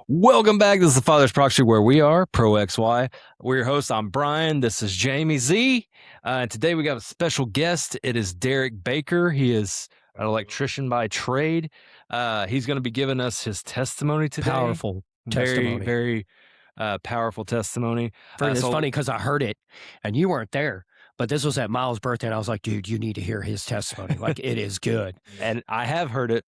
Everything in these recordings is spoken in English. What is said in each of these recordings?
Welcome back. This is the Father's Proxy, where we are Pro XY. We're your hosts. I'm Brian. This is Jamie Z. And today we got a special guest. It is Derek Baker. He is an electrician by trade. He's going to be giving us his testimony today. Powerful Very, testimony. very powerful testimony. It's funny because I heard it and you weren't there, but this was at Miles' birthday, and I was like, dude, you need to hear his testimony. Like, it is good. And I have heard it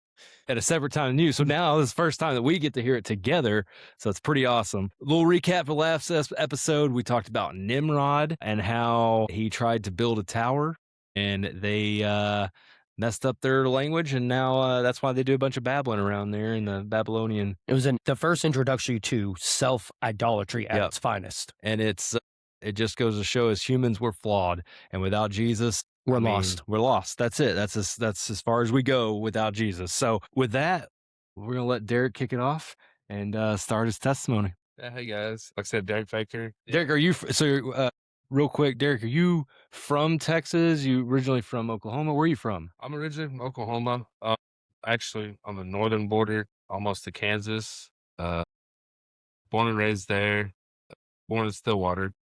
at a separate time than you. So now this is the first time that we get to hear it together. So it's pretty awesome. A little recap of last episode. We talked about Nimrod and how he tried to build a tower and they messed up their language. And now that's why they do a bunch of babbling around there in the Babylonian. It was the first introduction to self-idolatry at its finest. And it just goes to show as humans, we're flawed. And without Jesus, we're lost. We're lost. That's it. That's as far as we go without Jesus. So with that, we're going to let Derek kick it off and start his testimony. Yeah, hey guys. Like I said, Derek Baker. Derek, are you, real quick, Derek, are you from Texas? You originally from Oklahoma? Where are you from? I'm originally from Oklahoma. Actually on the northern border, almost to Kansas. Born and raised there. Born in Stillwater.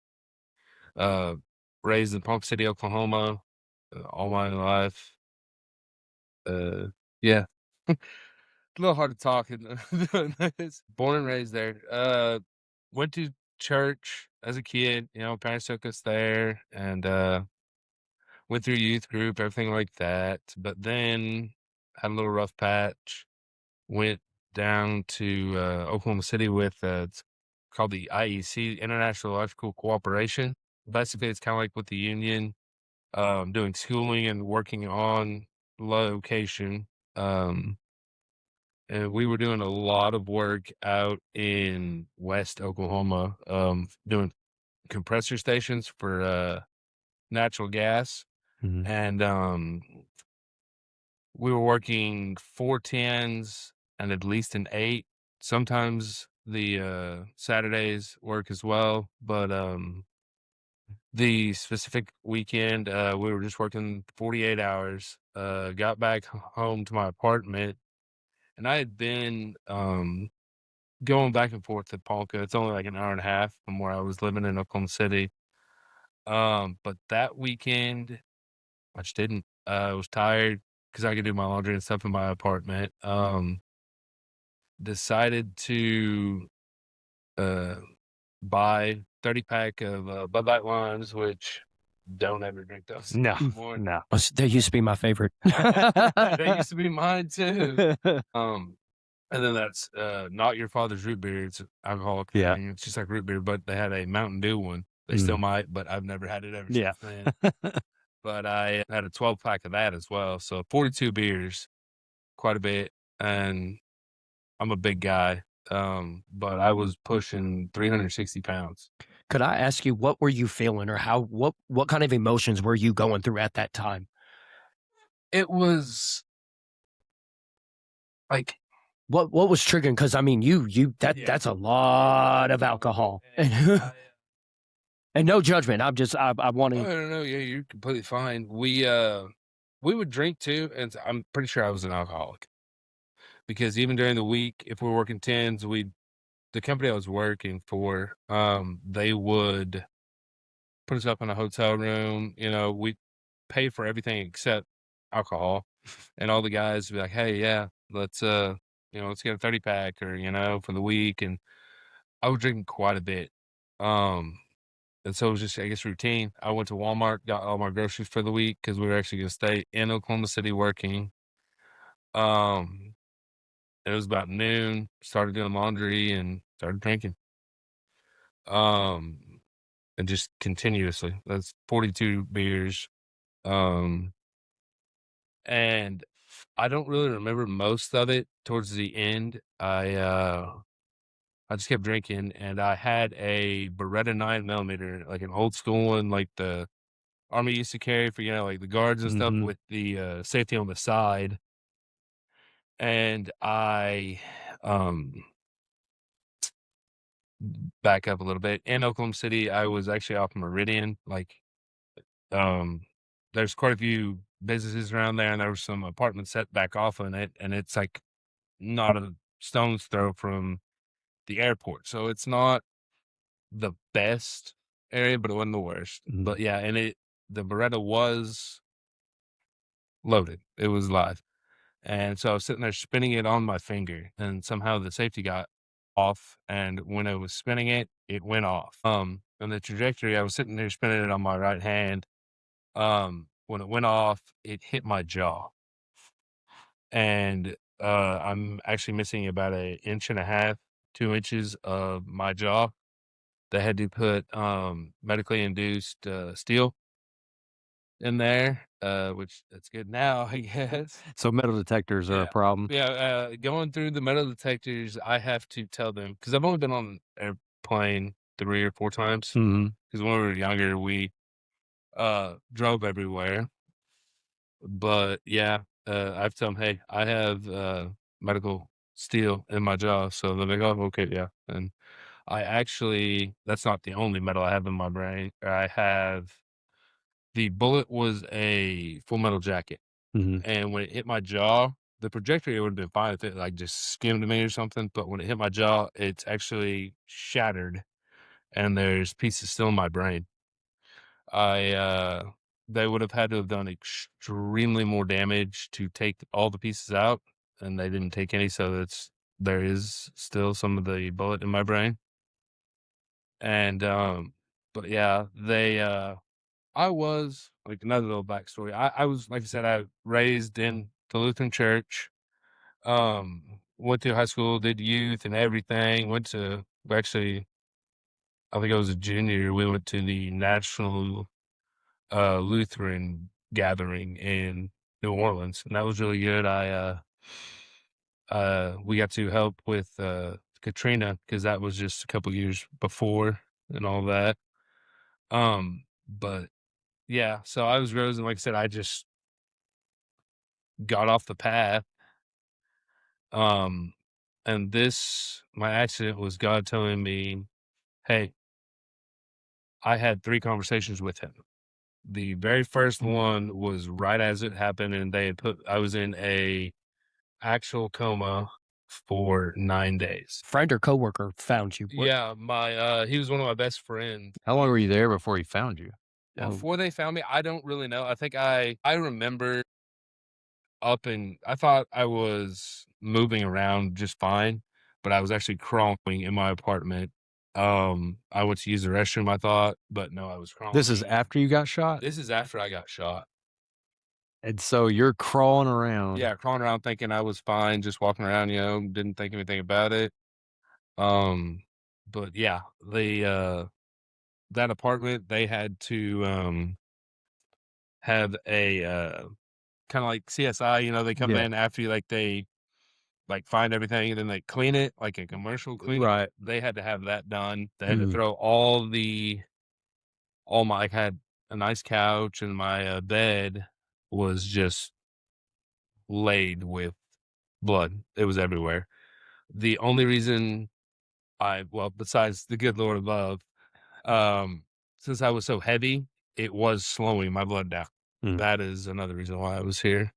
Raised in Polk City, Oklahoma. All my life. Yeah. A little hard to talk. Born and raised there. Went to church as a kid. Parents took us there and went through youth group, everything like that. But then had a little rough patch. Went down to Oklahoma City with it's called the IEC, International Electrical Cooperation. Basically, it's kind of like with the union, doing schooling and working on location. And we were doing a lot of work out in West Oklahoma, doing compressor stations for natural gas. Mhm. And we were working 4 10s and at least an 8. Sometimes the Saturdays work as well, but the specific weekend we were just working 48 hours. Got back home to my apartment, and I had been going back and forth to Ponca. It's only like an hour and a half from where I was living in Oklahoma City. But that weekend I just didn't. I was tired because I could do my laundry and stuff in my apartment. Decided to buy 30-pack of Bud Light limes, which don't ever drink those anymore. No. They used to be my favorite. They used to be mine too. And then that's not your father's root beer. It's alcoholic. Yeah. It's just like root beer, but they had a Mountain Dew one. They still might, but I've never had it ever since then. But I had a 12-pack of that as well. So 42 beers, quite a bit. And I'm a big guy, but I was pushing 360 pounds. Could I ask you, what were you feeling, or what kind of emotions were you going through at that time? It was like, what was triggering? Because I mean, that's a lot of alcohol. And no judgment. I want to. No, yeah, you're completely fine. We would drink too, and I'm pretty sure I was an alcoholic. Because even during the week, if we were working 10s, the company I was working for, they would put us up in a hotel room. We pay for everything except alcohol, and all the guys would be like, "Hey, yeah, let's let's get a 30-pack or for the week." And I was drinking quite a bit, and so it was just, I guess, routine. I went to Walmart, got all my groceries for the week because we were actually going to stay in Oklahoma City working. It was about noon, started doing laundry and started drinking. And just continuously. That's 42 beers. And I don't really remember most of it. Towards the end, I just kept drinking, and I had a Beretta 9mm, like an old school one, like the Army used to carry for, like the guards and stuff, with the safety on the side. And I back up a little bit. In Oklahoma City, I was actually off Meridian. Like, there's quite a few businesses around there, and there was some apartments set back off on it, and it's like not a stone's throw from the airport, so it's not the best area, but it wasn't the worst. Mhm. But yeah, and the Beretta was loaded. It was live. And so I was sitting there spinning it on my finger, and somehow the safety got off. And when I was spinning it, it went off. And the trajectory, I was sitting there spinning it on my right hand. When it went off, it hit my jaw, and I'm actually missing about an inch and a half, 2 inches of my jaw. They had to put medically induced steel in there, which that's good now, I guess. So metal detectors are a Yeah. problem. Yeah, going through the metal detectors, I have to tell them because I've only been on an airplane 3 or 4 times. Mhm. Because when we were younger, we, drove everywhere, but yeah, I have to tell them, "Hey, I have, medical steel in my jaw," so they're like, "Oh, okay, yeah," and I actually that's not the only metal I have in my brain. I have the bullet was a full metal jacket. Mhm. And when it hit my jaw, the trajectory would have been fine if it like just skimmed me or something. But when it hit my jaw, it's actually shattered and there's pieces still in my brain. I they would have had to have done extremely more damage to take all the pieces out, and they didn't take any, so there is still some of the bullet in my brain. And but yeah, they I was like another little backstory. I was like I said, I raised in the Lutheran church. Went to high school, did youth and everything. Went to actually, I think I was a junior. We went to the National Lutheran gathering in New Orleans, and that was really good. We got to help with Katrina because that was just a couple years before and all that. But yeah, so I was rose, and like I said, I just got off the path. Um, and my accident was God telling me, "Hey, I had 3 conversations with him." The very first one was right as it happened, and they had I was in a actual coma for 9 days. Friend or coworker found you. What? Yeah, he was one of my best friends. How long were you there before he found you? Oh, Before they found me, I don't really know. I think I remember I thought I was moving around just fine, but I was actually crawling in my apartment. I went to use the restroom, I thought, but no, I was this is crawling. after you got shot? This is after I got shot. And so you're crawling around. Yeah, crawling around thinking I was fine, just walking around, didn't think anything about it. Um, but yeah, that apartment, they had to have a kind of like CSI, they come Yeah. in after you they like find everything and then they clean it like a commercial cleaning. Right. They had to have that done. They had to Mm. throw all my I had a nice couch and my bed was just laid with blood. It was everywhere. The only reason well, besides the good Lord above, um, since I was so heavy, it was slowing my blood down. Mm. That is another reason why I was here.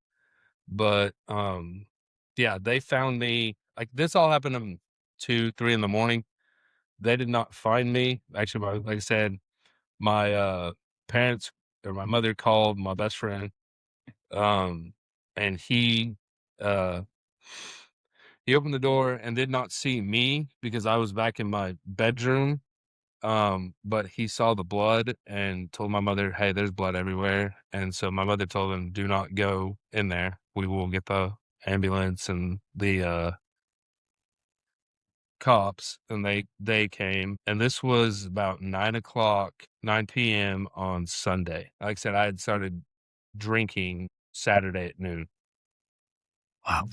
But yeah, they found me like this all happened at 2, 3 in the morning. They did not find me. Actually, like I said, my parents or my mother called my best friend, um, and uh he opened the door and did not see me because I was back in my bedroom. But he saw the blood and told my mother, "Hey, there's blood everywhere." And so my mother told him, "Do not go in there. We will get the ambulance and the cops." And they came, and this was about 9 o'clock, 9 p.m. on Sunday. Like I said, I had started drinking Saturday at noon. Wow.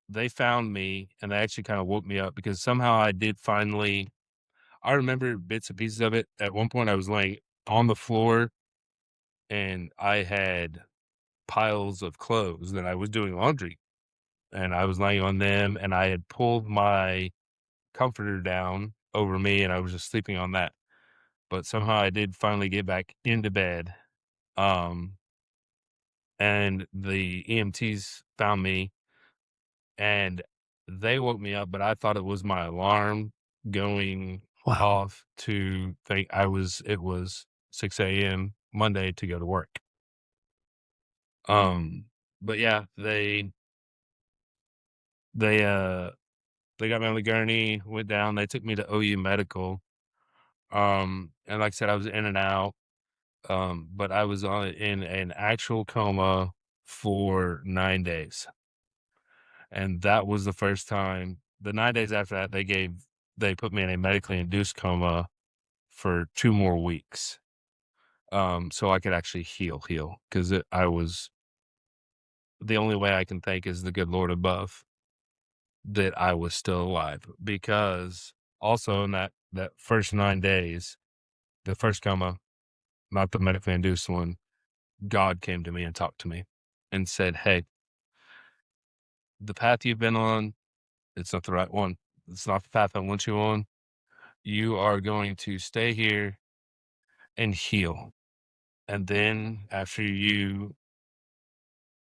They found me and they actually kind of woke me up because somehow I did finally. I remember bits and pieces of it. At one point, I was laying on the floor and I had piles of clothes that I was doing laundry, and I was laying on them, and I had pulled my comforter down over me, and I was just sleeping on that. But somehow I did finally get back into bed, um, and the EMTs found me, and They woke me up, but I thought it was my alarm going Wow. off to think it was 6 a.m. Monday to go to work. But yeah, they, uh, they got me on the gurney, went down, they took me to OU Medical. And like I said, I was in and out, but I was in an actual coma for 9 days. And that was the first time. The 9 days after that, they put me in a medically induced coma for 2 more weeks, so I could actually heal, because I was the only way I can think is the good Lord above that I was still alive, because also in that first 9 days, the first coma, not the medically induced one, God came to me and talked to me and said, "Hey, the path you've been on, it's not the right one. It's not the path I want you on. You are going to stay here and heal. And then after you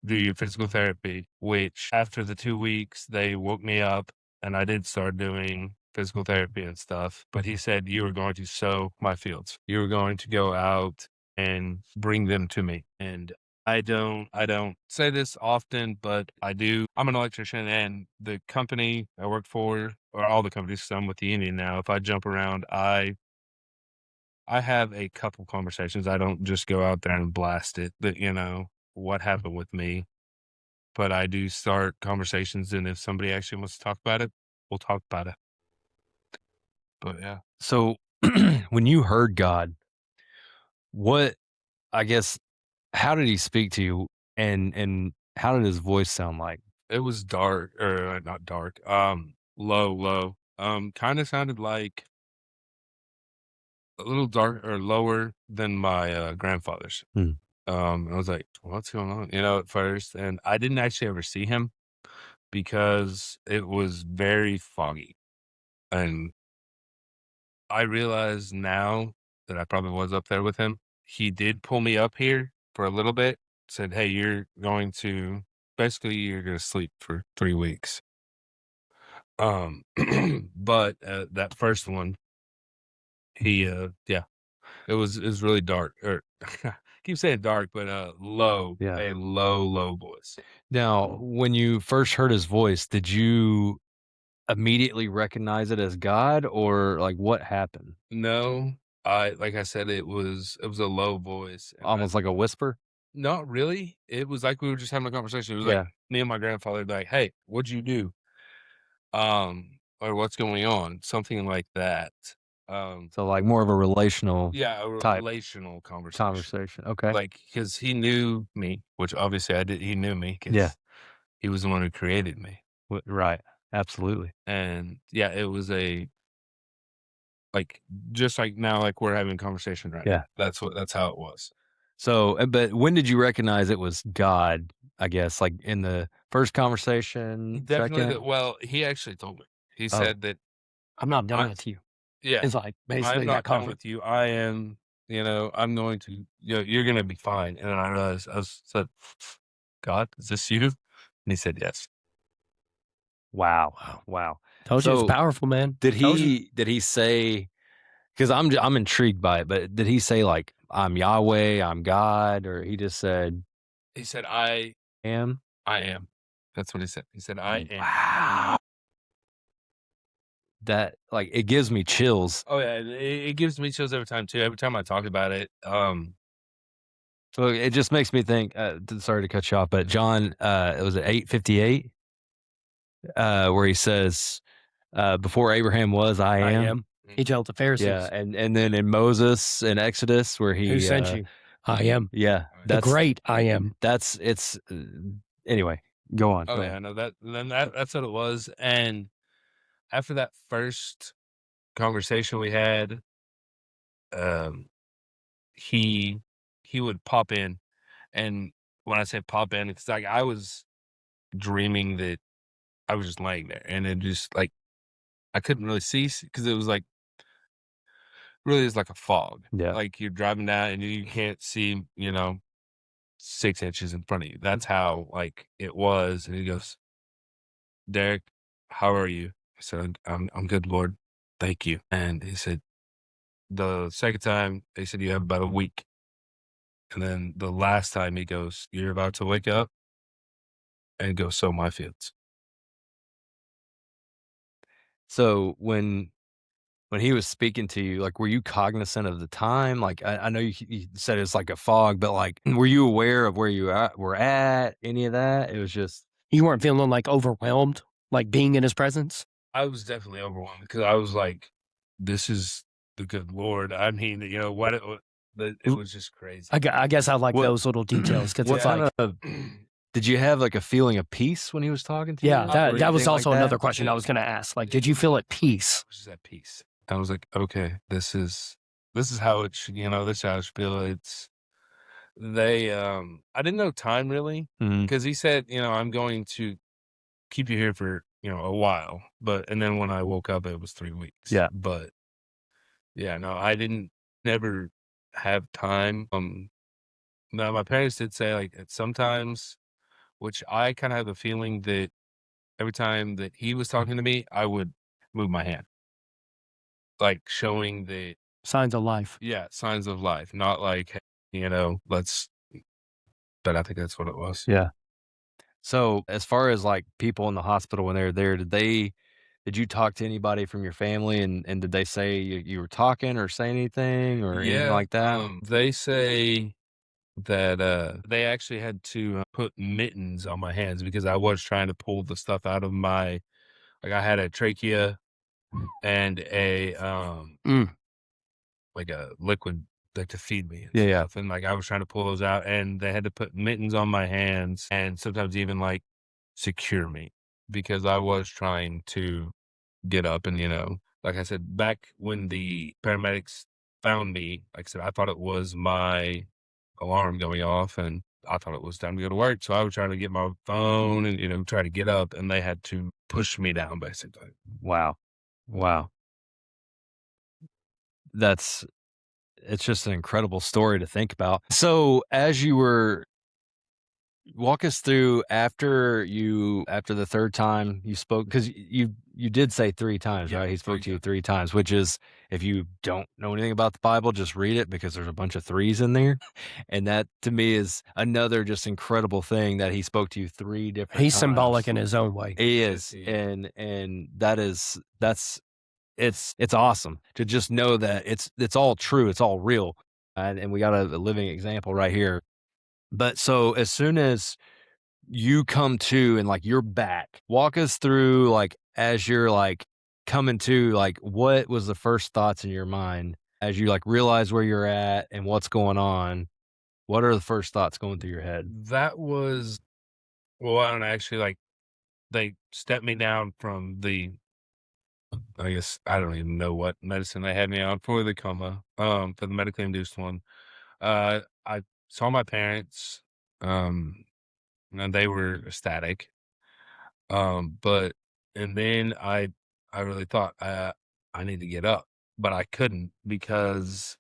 do your physical therapy," which after the 2 weeks, they woke me up and I did start doing physical therapy and stuff. But he said, "You are going to sow my fields. You are going to go out and bring them to me." And I don't say this often, but I do. I'm an electrician, and the company I work for, or all the companies, 'cause I'm with the union now, if I jump around, I have a couple conversations. I don't just go out there and blast it that, what happened with me, but I do start conversations. And if somebody actually wants to talk about it, we'll talk about it. But yeah, So when you heard God, what I guess how did he speak to you and how did his voice sound like? it was dark, or not dark, low, kind of sounded like a little dark or lower than my grandfather's. Hmm. I was like, "What's going on?" At first, and I didn't actually ever see him because it was very foggy. And I realize now that I probably was up there with him. He did pull me up here for a little bit, said, "Hey, you're gonna sleep for 3 weeks." But that first one, yeah, it was really dark, or keep saying dark, but Yeah. a low voice. Now, when you first heard his voice, did you immediately recognize it as God or like what happened? No, like I said, it was a low voice, and Almost like a whisper? not really. It was like we were just having a conversation. It was like Yeah. me and my grandfather, like, "Hey, what'd you do?" Or "What's going on?" Something like that. Um, So like more of a relational yeah, a type relational conversation. conversation. Okay. Like, because he knew me, which obviously I did. He knew me Yeah. because he was the one who created me. Right. Absolutely. And yeah, it was like, just like now, like we're having a conversation right now. Yeah. That's how it was. So, but when did you recognize it was God? I guess like in the first conversation, Definitely. second. Well, he actually told me. He Oh, said that I'm not done I, with you. yeah, It's like "I'm basically that not done comment. with you. I am, I'm going to, you're going to be fine." And then I realized, said, "God, is this you?" And he said, "Yes." wow. Wow. Wow. Told you it's So powerful, man. did Told you. he say, because I'm intrigued by it, but did he say like I'm Yahweh, I'm God, or he just said He said, am? I am. That's what he said. He said, "I am." Wow. That like it gives me chills. Oh yeah. It gives me chills every time too. Every time I talk about it. So it just makes me think, sorry to cut you off, but John, it was at 8:58, where he says, before Abraham was, I I am. am. He told the Yeah, Pharisees, and then in Moses in Exodus where "Who he, sent you? I am. yeah, The great I am." it's anyway. Go on, Oh go yeah, I on. know that. Then that's what it was. And after that first conversation we had, um, he he would pop in. And when I say pop in, it's like I was dreaming that I was just laying there, and it just like I couldn't really see because it was like really is like a fog. Yeah, Like you're driving down and you can't see, 6 inches in front of you. That's how like it was. And he goes, "Derek, how are you? I said, I'm good, Lord. Thank you. And he said, the second time, they said, you have about a week. And then the last time he goes, you're about to wake up and go sow my fields. So when he was speaking to you, like, were you cognizant of the time? Like, I know you said it's like a fog, but like, were you aware of where were at? Any of that? It was just You weren't feeling like overwhelmed, like being in his presence? I was definitely overwhelmed because I was like, this is the good Lord. I mean, it was just crazy. I guess I like what those little details because what it's kind like, of did you have like a feeling of peace when he was talking to yeah, you that or that was anything like also another that? question I was going to ask. Like, did you feel at peace? I was just at peace. I was like, okay, this is how it should, this is how it should feel. I didn't know time really Mhm. because he said, I'm going to keep you here for, a while. And then when I woke up, it was 3 weeks. Yeah. But yeah, no, I didn't, never have time. Now my parents did say like sometimes, which I kind of have the feeling that every time that he was talking to me, I would move my hand, like showing that, Signs of life. yeah, signs of life, not like, hey, let's, but I think that's what it was. Yeah. So, as far as, like, people in the hospital when they were there, did you talk to anybody from your family, and did they say you were talking or say anything or anything Yeah. like that? They say that, they actually had to put mittens on my hands because I was trying to pull the stuff out of like I had a trachea and Mm. like a liquid like to feed me and Yeah, yeah. stuff. And like I was trying to pull those out and they had to put mittens on my hands and sometimes even like secure me because I was trying to get up and, like I said, back when the paramedics found me, like I said, I thought it was my alarm going off and I thought it was time to go to work. So I was trying to get my phone and, try to get up and they had to push me down basically. Wow. Wow. That's it's just an incredible story to think about. So, as you were walk us through after the 3rd time you spoke, because you did say 3 times, Yeah, right? He spoke 3 to you times. 3 times, which is, if you don't know anything about the Bible, just read it because there's a bunch of 3s in there, and that to me is another just incredible thing that he spoke to you 3 different He's times. symbolic in his own way. He Yes, is, he is. and that's it's awesome to just know that it's all true, it's all real, and we got a living example right here. But so as soon as you come to and like you're back, walk us through like as you're like coming to, like what was the first thoughts in your mind as you like realize where you're at and what's going on? What are the first thoughts going through your head? That was, well, I don't know, actually, like, they stepped me down from I guess, I don't even know what medicine they had me on for the coma, for the medically induced one. I saw my parents, um, and they were ecstatic. But and then I really thought, I need to get up, but I couldn't because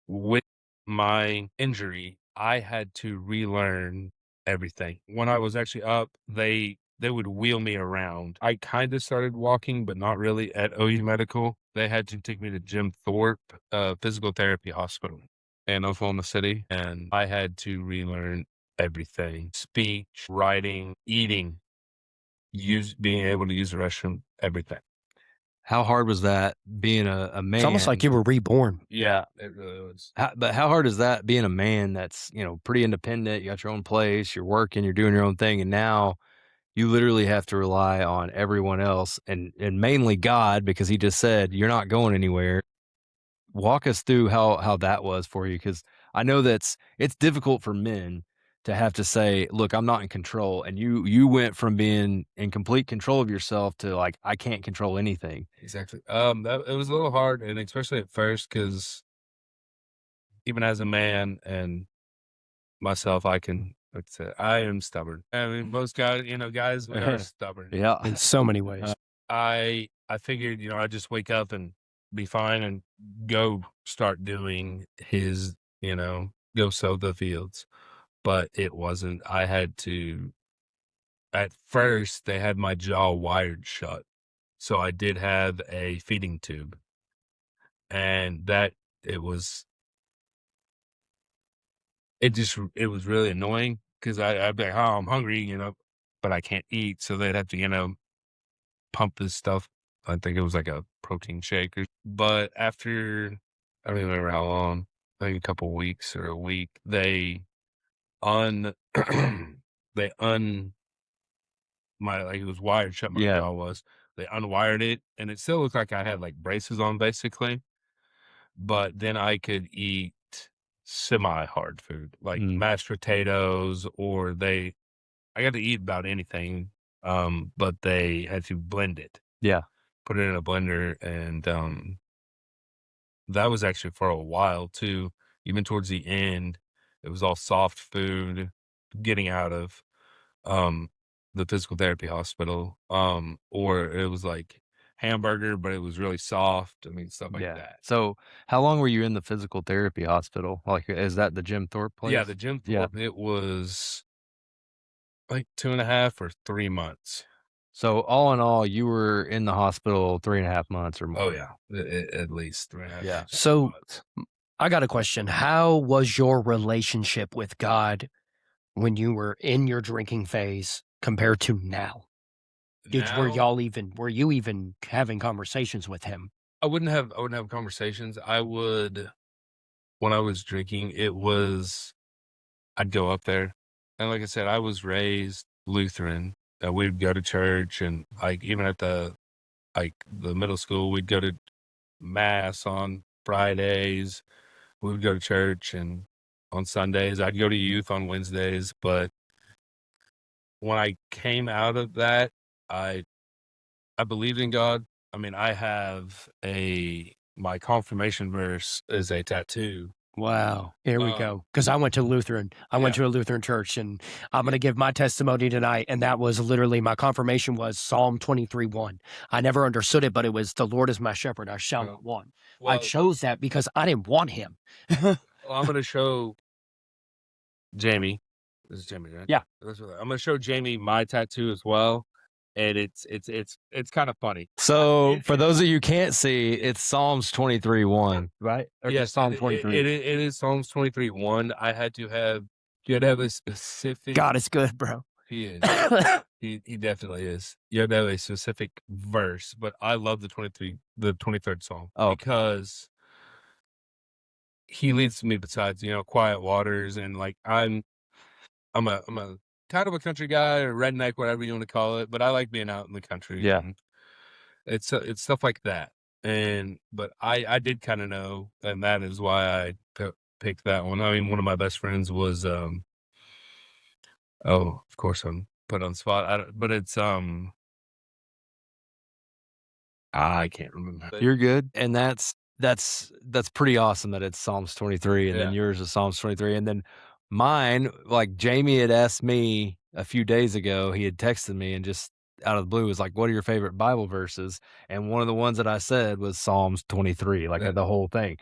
with my injury, I had to relearn everything. When I was actually up, they would wheel me around. I kind of started walking, but not really at OU Medical. They had to take me to Jim Thorpe Physical Therapy Hospital in Oklahoma City, and I had to relearn everything: speech, writing, eating, being able to use the restroom, everything. How hard was that being a It's almost like man? you were reborn. Yeah, it really was. But how hard is that being a man that's, pretty independent, you got your own place, you're working, you're doing your own thing, and now you literally have to rely on everyone else and mainly God because he just said you're not going anywhere. Walk us through how that was for you, because I know it's difficult for men to have to say, "Look, I'm not in control," and you went from being in complete control of yourself to like, "I can't control anything." Exactly. That it was a little hard, and especially at first, because even as a man and myself, I can, like I said, I am stubborn. I mean, most guys, guys, we are stubborn. Yeah. In so many ways. I figured, I just wake up and be fine and go start doing go sow the fields. But it wasn't. I had to at first they had my jaw wired shut. So I did have a feeding tube, and it was it was really annoying because I'd be like, "Oh, I'm hungry," but I can't eat, so they'd have to, pump this stuff. I think it was like a protein shake, but after I don't even remember how long, I think a couple weeks or a week, un they un my like it was wired shut, my Yeah. jaw was. They unwired it, and it still looked like I had like braces on basically, but then I could eat semi-hard food, like mashed potatoes, or I got to eat about anything, but they had to blend it. Yeah. Put it in a blender, and, that was actually for a while too. Even towards the end, it was all soft food, getting out of, um, the physical therapy hospital, or it was like hamburger, but it was really soft. I mean, stuff like Yeah. that. So how long were you in the physical therapy hospital? Like, is that the Jim Thorpe place? Yeah, the Jim Yeah. Thorpe, it was like 2.5 or 3 months. So all in all, you were in the hospital 3.5 months or more. Oh, yeah, at least 3.5 Yeah. So months. I got a question. How was your relationship with God when you were in your drinking phase compared to now? Now Were you even having conversations with him? I wouldn't have conversations. I would when I was drinking, I'd go up there. And like I said, I was raised Lutheran. We'd go to church, and like even at the middle school, we'd go to mass on Fridays. We would go to church, and on Sundays I'd go to youth on Wednesdays. But when I came out of that, I I believed in God. I mean, my confirmation verse is a tattoo. Wow. Here we Um, go. Because I went to Lutheran. I went yeah, to a Lutheran church, and I'm going to give my testimony tonight. And that was literally my confirmation was Psalm 23:1. I never understood it, but it was the Lord is my shepherd. I shall not want. I well, chose that because I didn't want him. I'm gonna show Jamie. This is Jamie, right? Yeah. I'm gonna show Jamie my tattoo as well, and it's kind of funny. So for those of you who can't see, it's Psalms 23:1, right? Or Yes, just Psalm 23. it is Psalms 23:1. You had to have a specific. God is good, bro. He is. He definitely is. You have to have a specific verse, but I love the 23rd Psalm because he leads me besides, quiet waters, and like I'm a kind of a country guy or redneck, whatever you want to call it, but I like being out in the country. Yeah. And it's stuff like that. But I did kind of know, and that is why picked that one. I mean, one of my best friends was oh, of course I'm put on the spot. But it's I can't remember. You're good. And that's pretty awesome that it's Psalms 23 and then Yeah. yours is Psalms 23. And then mine, like Jamie had asked me a few days ago, he had texted me and just out of the blue was like, "What are your favorite Bible verses?" And one of the ones that I said was Psalms 23, like Yeah. the whole thing.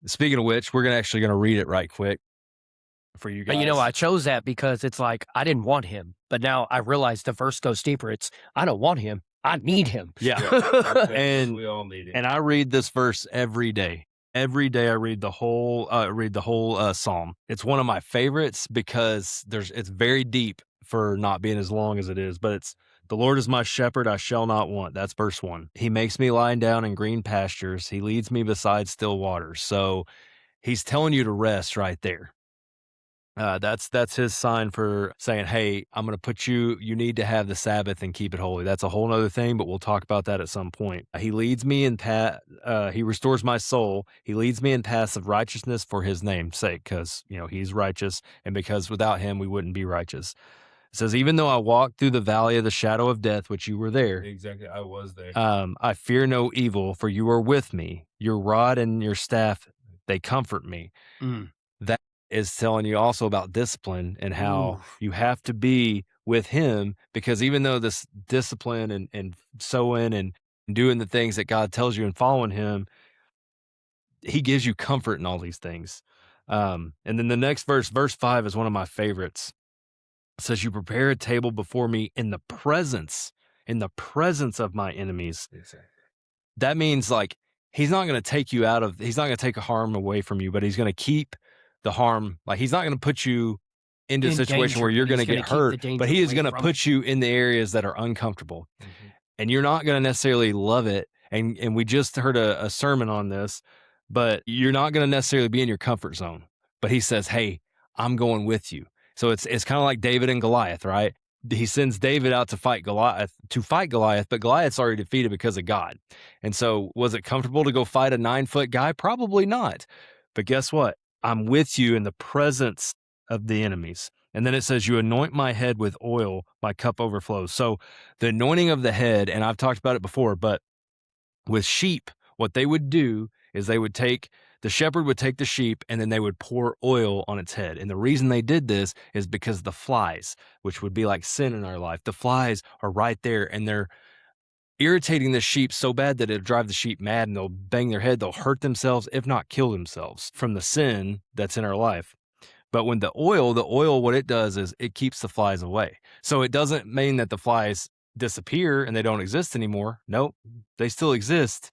Speaking of which, we're actually gonna read it right quick for you guys. But I chose that because it's like I didn't want him. But now I realize the verse goes deeper. It's I don't want him. I need him. Yeah. And we all need it. And I read this verse every day. Every day I read the whole psalm. It's one of my favorites because it's very deep for not being as long as it is, but it's the Lord is my shepherd, I shall not want. That's verse 1. He makes me lie down in green pastures. He leads me beside still waters. So he's telling you to rest right there. That's his sign for saying, "Hey, I'm going to put you need to have the Sabbath and keep it holy." That's a whole nother thing, but we'll talk about that at some point. He leads me in he restores my soul. He leads me in paths of righteousness for his name's sake, because, he's righteous, and because without him we wouldn't be righteous. It says, "Even though I walk through the valley of the shadow of death," which you were there. Exactly, I was there. "I fear no evil, for you are with me. Your rod and your staff, they comfort me." That is telling you also about discipline and how you have to be with him, because even though this discipline and sowing and doing the things that God tells you and following him, he gives you comfort in all these things. And then the next verse 5 is one of my favorites. It says, you prepare a table before me in the presence of my enemies. Exactly. That means like he's not going to take you out of, he's not going to take a harm away from you, but he's going to keep the harm. Like he's not going to put you into a In situation danger, where you're but going to he's get gonna keep the hurt, danger but he is away going to from put you in the areas that are uncomfortable. And you're not going to necessarily love it. And we just heard a sermon on this, but you're not going to necessarily be in your comfort zone. But he says, hey, I'm going with you. So it's kind of like David and Goliath, right? He sends David out to fight Goliath, but Goliath's already defeated because of God. And so was it comfortable to go fight a 9-foot guy? Probably not. But guess what? I'm with you in the presence of the enemies. And then it says, you anoint my head with oil, my cup overflows. So the anointing of the head, and I've talked about it before, but with sheep, what they would do is the shepherd would take the sheep and then they would pour oil on its head. And the reason they did this is because the flies, which would be like sin in our life, the flies are right there and they're irritating the sheep so bad that it'll drive the sheep mad and they'll bang their head, they'll hurt themselves, if not kill themselves from the sin that's in our life. But when the oil, what it does is it keeps the flies away. So it doesn't mean that the flies disappear and they don't exist anymore. Nope, they still exist.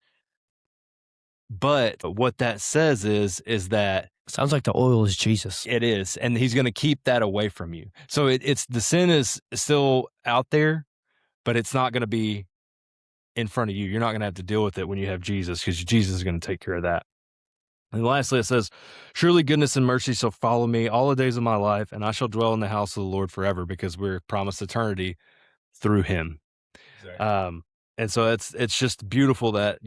But what that says is that Sounds like the oil is Jesus. it is, and he's going to keep that away from you. So it's the sin is still out there, but it's not going to be in front of you. You're not going to have to deal with it when you have Jesus, because Jesus is going to take care of that. And lastly, it says, surely goodness and mercy shall follow me all the days of my life, and I shall dwell in the house of the Lord forever, because we're promised eternity through him. Exactly. And so it's just beautiful that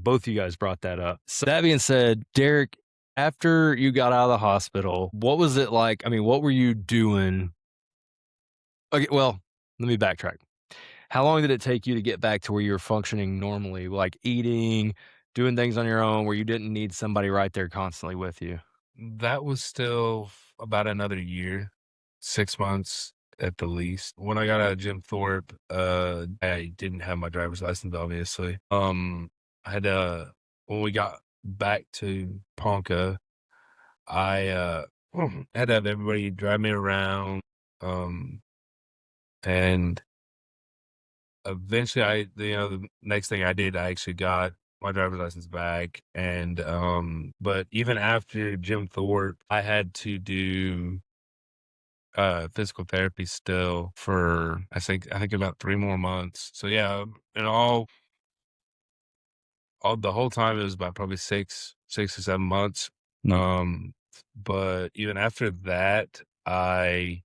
both you guys brought that up. So that being said, Derek, after you got out of the hospital, what was it like? I mean, what were you doing? Okay, well, let me backtrack. How long did it take you to get back to where you were functioning normally, like eating, doing things on your own, where you didn't need somebody right there constantly with you? That was still about another year, 6 months at the least. When I got out of Jim Thorpe, I didn't have my driver's license, obviously. I had when we got back to Ponca, I had to have everybody drive me around. And eventually the next thing I did, I actually got my driver's license back. And but even after Jim Thorpe, I had to do physical therapy still for I think about 3 more months. So yeah, and all the whole time it was about probably 6 or 7 months. But even after that, I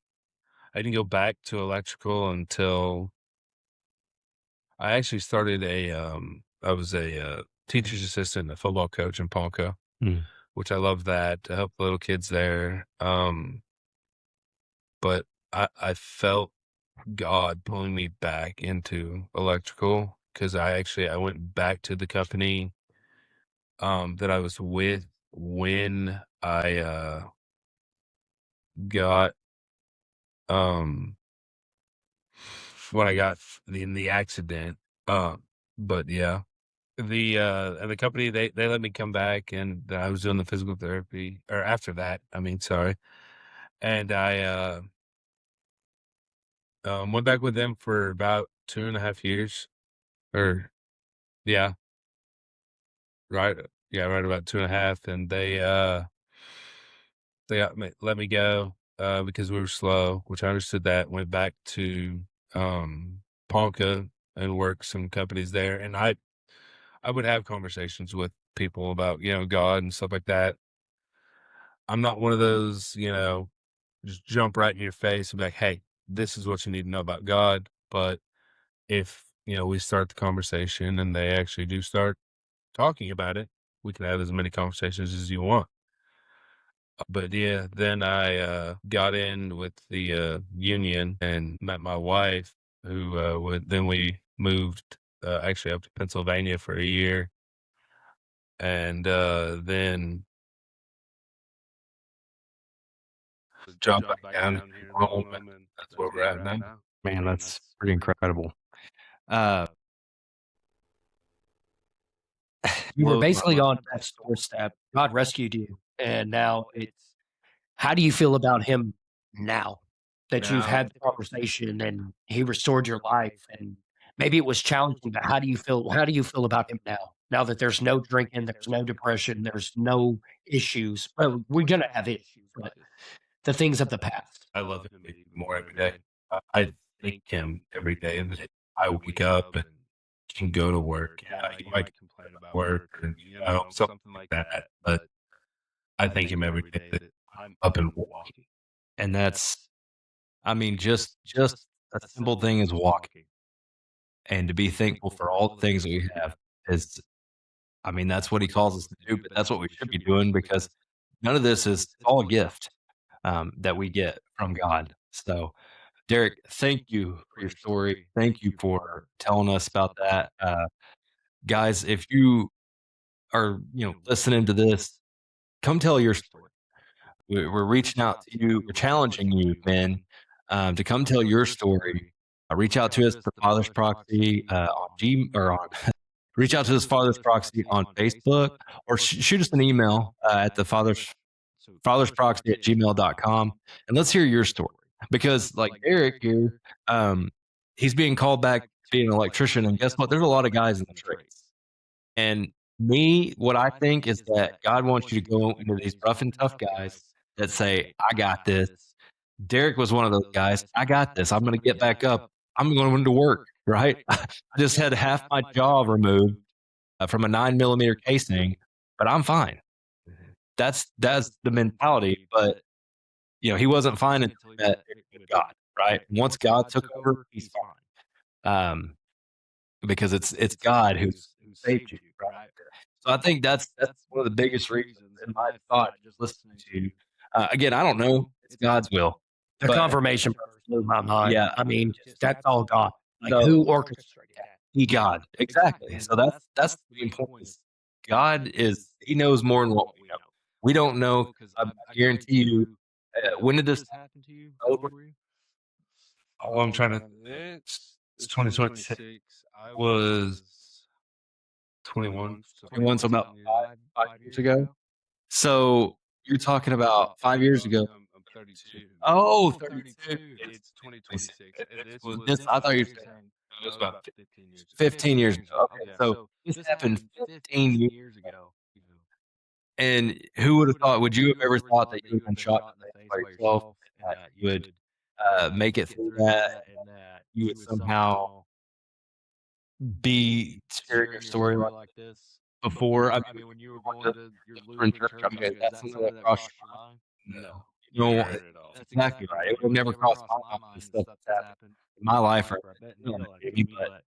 didn't go back to electrical until I actually started I was a teacher's assistant, a football coach in Ponca, Mm. which I love that, to help the little kids there. But I felt God pulling me back into electrical, because I went back to the company that I was with when I got um when I got in the accident. But yeah. And the company, they let me come back, and I was doing the physical therapy, or after that, I mean, sorry. And I went back with them for about 2.5 years. Or yeah, right, yeah, right about 2.5. And they let me go because we were slow, which I understood that. Went back to Ponca and worked some companies there. And I would have conversations with people about, God and stuff like that. I'm not one of those, just jump right in your face and be like, hey, this is what you need to know about God. But if, we start the conversation and they actually do start talking about it, we can have as many conversations as you want. But yeah, then I got in with the union and met my wife, who then we moved actually up to Pennsylvania for a year. And then jump back down here in home, and that's where we're at now. Man, that's pretty incredible. You were Well, basically on death's doorstep. God rescued you, and now it's how do you feel about him now? that you've had the conversation and he restored your life, and maybe it was challenging, but how do you feel about him now? Now that there's no drinking, there's no depression, there's no issues. Well, we're gonna have issues, but the things of the past. I love him even more every day. I thank him every day that I wake up and can go to work. Yeah, he might complain about work or something like that, but I thank him every day that I'm up and walking. And that's, I mean, just a simple thing is walking, and to be thankful for all the things that we have is, I mean, that's what he calls us to do, but that's what we should be doing because none of this is, it's all a gift that we get from God. So, Derek, thank you for your story. Thank you for telling us about that. Guys, if you are, listening to this, come tell your story. We're reaching out to you. We're challenging you, men, to come tell your story. Reach out to us for Father's Proxy on G or on. Reach out to us Father's Proxy on Facebook, or shoot us an email at the Father's Proxy at gmail.com, and let's hear your story. Because like Eric here, he's being called back to be an electrician, and guess what? There's a lot of guys in the trades. And me, what I think is that God wants you to go into these rough and tough guys that say, I got this. Derek was one of those guys. I got this. I'm going to get back up. I'm going to work, right? I just had half my jaw removed from a 9 millimeter casing, but I'm fine. That's the mentality. But he wasn't fine until he met God, right? Once God took over, he's fine. Because it's God who saved you, right? So I think that's one of the biggest reasons in my thought just listening to you. Again, I don't know. It's God's will. The But- confirmation verse blew my mind. Yeah. I mean, that's all God. Like, No. who orchestrated that? He God. Exactly. So that's the main point. Is God he knows more than what we know. We don't know because I guarantee you. When did this happen to you? Oh, I'm trying to. It's 2026. I was 21. 21, so about 5 years ago. So you're talking about 5 years ago. I'm 32. Oh, 32. It's 2026. I thought you were saying it was about 15 years. 15 years ago. Okay, so this happened 15 years ago. And who would have thought? Would you have ever thought that you would have been shot in the face by yourself, and that you would make it through that, and that you would somehow be sharing your story like this before? I mean, when you were going to your Lutheran church, I mean, that's something that crossed your mind? No. That's exactly right. It would never cross my mind the stuff that's happened in my life or maybe, but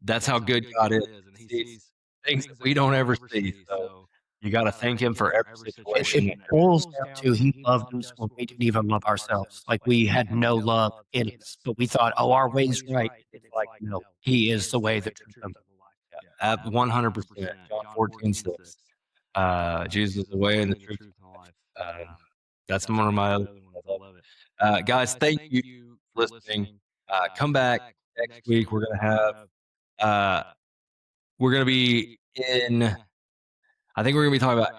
that's how good God is. And he sees things that we don't ever see. So you got to thank him for every situation. It boils down to he loved us when we didn't even love ourselves. Like, we had no love in us, but we thought, oh, our way's right. It's like, no, he is the way, the truth, and the life. At 100%. John 14:6. Jesus is the way and the truth and the life. That's one of my other ones. I love it. Guys, thank you for listening. Come back next week. We're gonna be in. I think we're gonna be talking about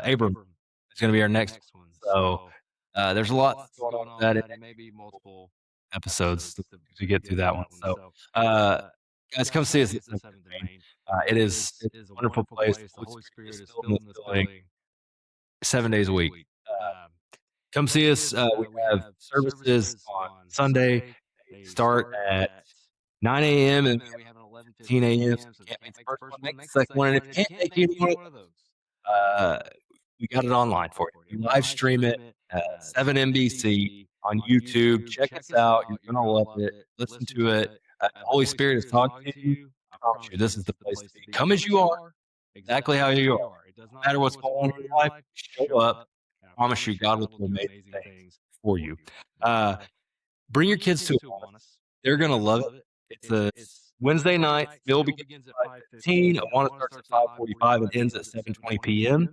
Abram. It's gonna be our next one. So there's a lot going on with that. It may be multiple episodes to get through that one. So guys, come see us at the 7th Domain. It's a wonderful place. The Holy Spirit is still in this building 7 days a week. Come see us. We have services on Sunday. They start at 9 a.m. and we have an 11:15 a.m. So if you can't make the first one, make the second one. And if you can't make either one of those, we got it online for you. We live stream it at 7 NBC on YouTube. Check us out. You're going to love it. Listen to it. The Holy Spirit is talking to you. I promise you, this is the place to be. Come as you are, exactly how you are. It doesn't matter what's going on in your life. Show up. I promise you, God will do amazing things for you. Bring your kids to it. They're going to love it. It's a Wednesday night. Meal begins at 5:15. Awana starts at 5:45 and ends at 7:20 p.m.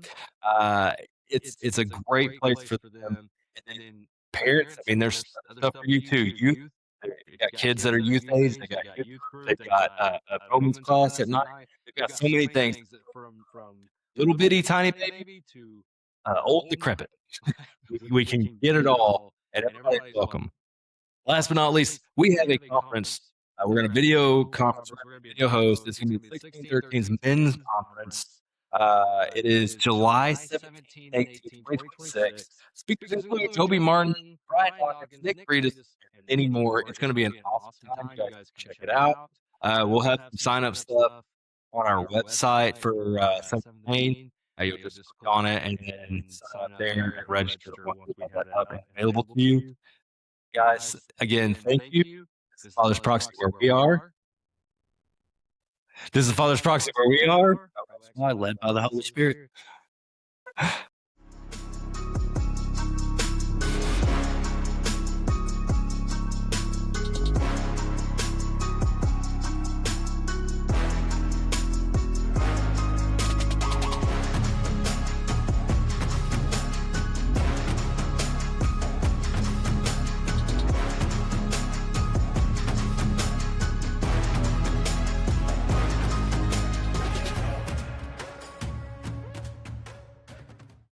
It's a great place for them. And then parents, I mean, there's stuff for you too. Youth, they got kids that are youth age. They got youth group. They've got a Romans class at night. They've got so many things from little bitty tiny baby to old decrepit. We can get it all and everybody's welcome. Last but not least, we have a conference. We're going to video conference. We're going to video host. It's going to be 1613's men's conference. It is July 17th, 18th, 2026. Speakers include Toby Martin, Brian Dawkins, Nick Freitas, and many more. It's going to be an awesome time. You guys can check it out. We'll have some sign up stuff on our website for 17. You'll just click on it and then sign up there and register once we have that up and available to you. Guys, again, thank you. This is Father's Proxy where we are. This is Father's Proxy where we are. Led by the Holy Spirit.